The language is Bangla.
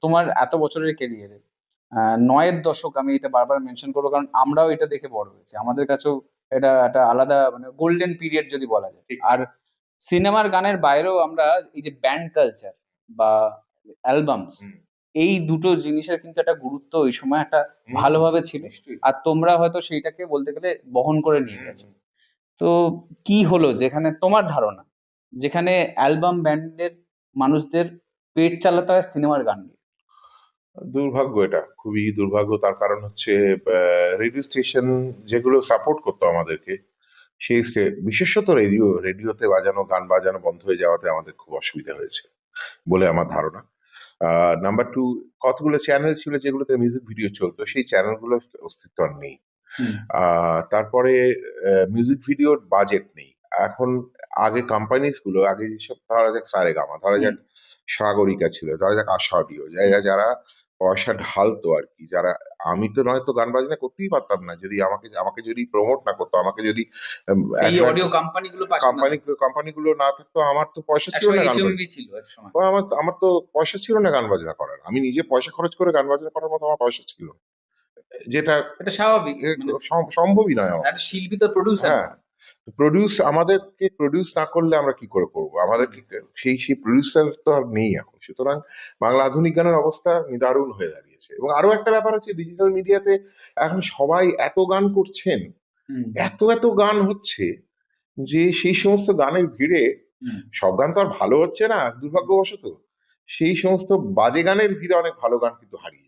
তোমার এত বছরের ক্যারিয়ারে 9-এর দশক, আমি এটা বারবার মেনশন করবো কারণ আমরাও এটা দেখে বড় হয়েছি, আমাদের কাছেও এটা একটা আলাদা মানে গোল্ডেন পিরিয়ড যদি বলা যায়। ঠিক আর ঠিক। সিনেমার গানের বাইরেও আমরা এই যে ব্যান্ড কালচার বা অ্যালবামস, হুম এই দুটো জিনিসের কিন্তু একটা গুরুত্ব ওই সময় একটা হুম হুম, ভালোভাবে ছিল। নিশ্চয়ই। আর তোমরা হয়তো সেইটাকে বলতে গেলে বহন করে নিয়ে হুম গেছো। হুম। তো কি হলো যেখানে তোমার ধারণা, যেখানে অ্যালবাম ব্যান্ডের মানুষদের পেট চালাতে হয় সিনেমার গান দিয়ে? দুর্ভাগ্য, এটা খুবই দুর্ভাগ্য। তার কারণ হচ্ছে রেডিও স্টেশন যেগুলো সাপোর্ট করতো আমাদেরকে, বিশেষত রেডিওতে বাজানো গান বাজানো বন্ধ হয়ে যাওয়াতে আমাদের খুব অসুবিধা হয়েছে বলে আমার ধারণা। নাম্বার টু, কতগুলো চ্যানেল ছিল যেগুলোতে মিউজিক ভিডিও চলতো, সেই চ্যানেলগুলোর অস্তিত্ব আর নেই। হুম তারপরে মিউজিক ভিডিওর বাজেট নেই এখন। আগে কোম্পানিজ গুলো, আগে যেসব, ধরা যাক সারেগামা, ধরা হুম যাক সাগরিকা ছিল, ধরা যাক আশা অডিও, হুম। যারা পয়সা ঢালতো আর কি, যারা, আমি তো নয়তো গান বাজনা করতেই পারতাম না যদি আমাকে আমাকে যদি প্রমোট না করতো, আমাকে যদি সেই অডিও কোম্পানিগুলো পাশে না কোম্পানি থাকে। কোম্পানিগুলো না থাকতো, আমার তো পয়সা ছিল একসময় না গান বাজনা। এইচএমভি ছিল এক সময়। আমার তো পয়সা ছিল না গান বাজনা করার, আমি নিজে পয়সা খরচ করে গান বাজনা করার মতো আমার পয়সা ছিল না। যেটা এটা স্বাভাবিক মানে, সম্ভবই নয় আমার একটা পক্ষে। শিল্পী তো প্রডিউসার হ্যাঁ, নয়। আমাদেরকে প্রডিউস না করলে আমরা কি করে করবো, হুম আমাদেরকে সেই প্রডিউসার তো আর নেই এখন। সুতরাং বাংলা আধুনিক গানের অবস্থা নিদারুণ হয়ে দাঁড়িয়েছে। এবং আরো একটা ব্যাপার হচ্ছে, ডিজিটাল মিডিয়াতে এখন সবাই এত গান করছেন, হুম এত গান হচ্ছে, যে সেই সমস্ত গানের ভিড়ে, হুম সব গান তো আর ভালো হচ্ছে না দুর্ভাগ্যবশত, সেই সমস্ত বাজে গানের ভিড়ে অনেক ভালো গান কিন্তু হারিয়ে